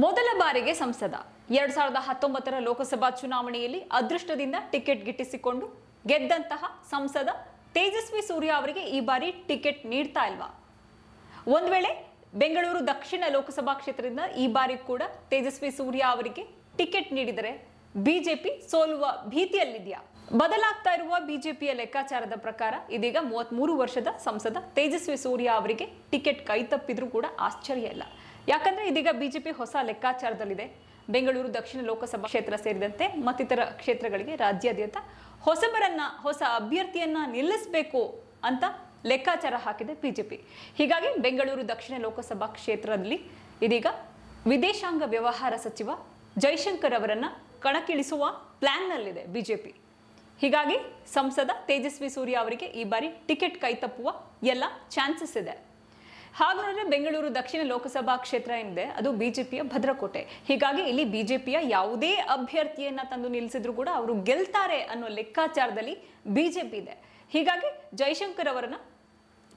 ಮೊದಲ ಬಾರಿಗೆ ಸಂಸದ 2019ರ ಲೋಕಸಭಾ ಚುನಾವಣೆಯಲ್ಲಿ ಅದೃಷ್ಟದಿಂದ ಟಿಕೆಟ್ ಗಿಟ್ಟಿಸಿಕೊಂಡು ಗೆದ್ದಂತಹ ಸಂಸದ ತೇಜಸ್ವಿ ಸೂರ್ಯ ಅವರಿಗೆ ಈ ಬಾರಿ ಟಿಕೆಟ್ ನೀಡ್ತಾ ಇಲ್ವಾ? ಒಂದು ವೇಳೆ ಬೆಂಗಳೂರು ದಕ್ಷಿಣ ಲೋಕಸಭಾ ಕ್ಷೇತ್ರದಿಂದ ಈ ಬಾರಿ ಕೂಡ ತೇಜಸ್ವಿ ಸೂರ್ಯ ಅವರಿಗೆ ಟಿಕೆಟ್ ನೀಡಿದರೆ ಬಿಜೆಪಿ ಸೋಲುವ ಭೀತಿಯಲ್ಲಿದೆಯಾ? ಬದಲಾಗ್ತಾ ಇರುವ ಬಿಜೆಪಿಯ ಲೆಕ್ಕಾಚಾರದ ಪ್ರಕಾರ ಇದೀಗ 33 ವರ್ಷದ ಸಂಸದ ತೇಜಸ್ವಿ ಸೂರ್ಯ ಅವರಿಗೆ ಟಿಕೆಟ್ ಕೈತಪ್ಪಿದ್ರೂ ಕೂಡ ಆಶ್ಚರ್ಯ ಇಲ್ಲ. ಯಾಕಂದ್ರೆ ಇದೀಗ ಬಿಜೆಪಿ ಹೊಸ ಲೆಕ್ಕಾಚಾರದಲ್ಲಿದೆ. ಬೆಂಗಳೂರು ದಕ್ಷಿಣ ಲೋಕಸಭಾ ಕ್ಷೇತ್ರ ಸೇರಿದಂತೆ ಮತ್ತಿತರ ಕ್ಷೇತ್ರಗಳಿಗೆ ರಾಜ್ಯಾದ್ಯಂತ ಹೊಸ ಅಭ್ಯರ್ಥಿಯನ್ನ ನಿಲ್ಲಿಸಬೇಕು ಅಂತ ಲೆಕ್ಕಾಚಾರ ಹಾಕಿದೆ ಬಿಜೆಪಿ. ಹೀಗಾಗಿ ಬೆಂಗಳೂರು ದಕ್ಷಿಣ ಲೋಕಸಭಾ ಕ್ಷೇತ್ರದಲ್ಲಿ ಇದೀಗ ವಿದೇಶಾಂಗ ವ್ಯವಹಾರ ಸಚಿವ ಜೈಶಂಕರ್ ಅವರನ್ನ ಕಣಕ್ಕಿಳಿಸುವ ಪ್ಲಾನ್ನಲ್ಲಿದೆ ಬಿಜೆಪಿ. ಹೀಗಾಗಿ ಸಂಸದ ತೇಜಸ್ವಿ ಸೂರ್ಯ ಅವರಿಗೆ ಈ ಬಾರಿ ಟಿಕೆಟ್ ಕೈತಪ್ಪುವ ಎಲ್ಲ ಚಾನ್ಸಸ್ ಇದೆ. ಹಾಗಾದ್ರೆ ಬೆಂಗಳೂರು ದಕ್ಷಿಣ ಲೋಕಸಭಾ ಕ್ಷೇತ್ರ ಏನಿದೆ ಅದು ಬಿಜೆಪಿಯ ಭದ್ರಕೋಟೆ. ಹೀಗಾಗಿ ಇಲ್ಲಿ ಬಿಜೆಪಿಯ ಯಾವುದೇ ಅಭ್ಯರ್ಥಿಯನ್ನ ತಂದು ನಿಲ್ಲಿಸಿದ್ರು ಕೂಡ ಅವರು ಗೆಲ್ತಾರೆ ಅನ್ನೋ ಲೆಕ್ಕಾಚಾರದಲ್ಲಿ ಬಿಜೆಪಿ ಇದೆ. ಹೀಗಾಗಿ ಜೈಶಂಕರ್ ಅವರನ್ನ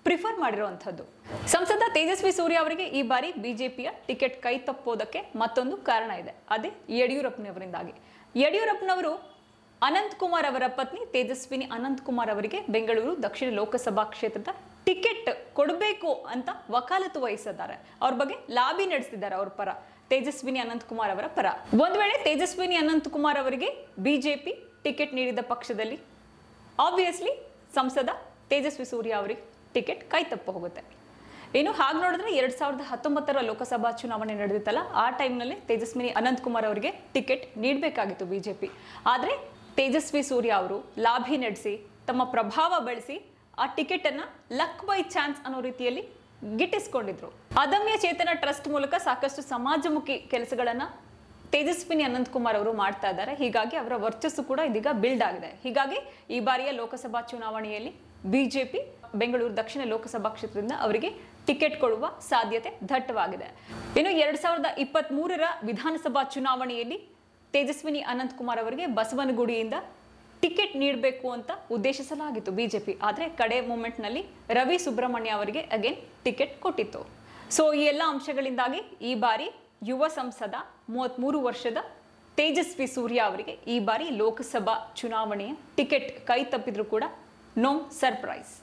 ಪ್ರಿಫರ್ ಮಾಡಿರುವಂಥದ್ದು. ಸಂಸದ ತೇಜಸ್ವಿ ಸೂರ್ಯ ಅವರಿಗೆ ಈ ಬಾರಿ ಬಿಜೆಪಿಯ ಟಿಕೆಟ್ ಕೈ ತಪ್ಪೋದಕ್ಕೆ ಮತ್ತೊಂದು ಕಾರಣ ಇದೆ. ಅದೇ ಯಡಿಯೂರಪ್ಪನವರಿಂದಾಗಿ. ಯಡಿಯೂರಪ್ಪನವರು ಅನಂತ್ ಕುಮಾರ್ ಅವರ ಪತ್ನಿ ತೇಜಸ್ವಿನಿ ಅನಂತ್ ಕುಮಾರ್ ಅವರಿಗೆ ಬೆಂಗಳೂರು ದಕ್ಷಿಣ ಲೋಕಸಭಾ ಕ್ಷೇತ್ರದ ಟಿಕೆಟ್ ಕೊಡಬೇಕು ಅಂತ ವಕಾಲತ್ತು ವಹಿಸಿದ್ದಾರೆ. ಅವ್ರ ಬಗ್ಗೆ ಲಾಬಿ ನಡೆಸಿದ್ದಾರೆ ಅವ್ರ ಪರ, ತೇಜಸ್ವಿನಿ ಅನಂತ್ ಕುಮಾರ್ ಅವರ ಪರ. ಒಂದ್ ವೇಳೆ ತೇಜಸ್ವಿನಿ ಅನಂತ್ ಕುಮಾರ್ ಅವರಿಗೆ ಬಿಜೆಪಿ ಟಿಕೆಟ್ ನೀಡಿದ ಪಕ್ಷದಲ್ಲಿ ಆಬ್ವಿಯಸ್ಲಿ ಸಂಸದ ತೇಜಸ್ವಿ ಸೂರ್ಯ ಅವರಿಗೆ ಟಿಕೆಟ್ ಕೈ ತಪ್ಪ ಹೋಗುತ್ತೆ. ಇನ್ನು ಹಾಗೆ ನೋಡಿದ್ರೆ 2019ರ ಲೋಕಸಭಾ ಚುನಾವಣೆ ನಡೆದಿತ್ತಲ್ಲ, ಆ ಟೈಮ್ನಲ್ಲಿ ತೇಜಸ್ವಿನಿ ಅನಂತ್ ಕುಮಾರ್ ಅವರಿಗೆ ಟಿಕೆಟ್ ನೀಡಬೇಕಾಗಿತ್ತು ಬಿಜೆಪಿ. ಆದರೆ ತೇಜಸ್ವಿ ಸೂರ್ಯ ಅವರು ಲಾಭಿ ನಡೆಸಿ ತಮ್ಮ ಪ್ರಭಾವ ಬಳಸಿ ಆ ಟಿಕೆಟ್ ಅನ್ನ ಲಕ್ ಬೈ ಚಾನ್ಸ್ ಅನ್ನೋ ರೀತಿಯಲ್ಲಿ ಗಿಟ್ಟಿಸ್ಕೊಂಡಿದ್ರು. ಅದಮ್ಯ ಚೇತನ ಟ್ರಸ್ಟ್ ಮೂಲಕ ಸಾಕಷ್ಟು ಸಮಾಜಮುಖಿ ಕೆಲಸಗಳನ್ನ ತೇಜಸ್ವಿನಿ ಅನಂತ್ ಕುಮಾರ್ ಅವರು ಮಾಡ್ತಾ ಇದ್ದಾರೆ. ಹೀಗಾಗಿ ಅವರ ವರ್ಚಸ್ಸು ಕೂಡ ಇದೀಗ ಬಿಲ್ಡ್ ಆಗಿದೆ. ಹೀಗಾಗಿ ಈ ಬಾರಿಯ ಲೋಕಸಭಾ ಚುನಾವಣೆಯಲ್ಲಿ ಬಿಜೆಪಿ ಬೆಂಗಳೂರು ದಕ್ಷಿಣ ಲೋಕಸಭಾ ಕ್ಷೇತ್ರದಿಂದ ಅವರಿಗೆ ಟಿಕೆಟ್ ಕೊಡುವ ಸಾಧ್ಯತೆ ದಟ್ಟವಾಗಿದೆ. ಇನ್ನು 2023ರ ವಿಧಾನಸಭಾ ಚುನಾವಣೆಯಲ್ಲಿ ತೇಜಸ್ವಿನಿ ಅನಂತ್ ಕುಮಾರ್ ಅವರಿಗೆ ಬಸವನಗುಡಿಯಿಂದ ಟಿಕೆಟ್ ನೀಡಬೇಕು ಅಂತ ಉದ್ದೇಶಿಸಲಾಗಿತ್ತು ಬಿಜೆಪಿ. ಆದರೆ ಕಡೆ ಮೂಮೆಂಟ್ ನಲ್ಲಿ ರವಿ ಸುಬ್ರಹ್ಮಣ್ಯ ಅವರಿಗೆ ಅಗೇನ್ ಟಿಕೆಟ್ ಕೊಟ್ಟಿತ್ತು. ಸೊ ಈ ಎಲ್ಲ ಅಂಶಗಳಿಂದಾಗಿ ಈ ಬಾರಿ ಯುವ ಸಂಸದ 33 ವರ್ಷದ ತೇಜಸ್ವಿ ಸೂರ್ಯ ಅವರಿಗೆ ಈ ಬಾರಿ ಲೋಕಸಭಾ ಚುನಾವಣೆಯ ಟಿಕೆಟ್ ಕೈ ತಪ್ಪಿದ್ರು ಕೂಡ ನೋ ಸರ್ಪ್ರೈಸ್.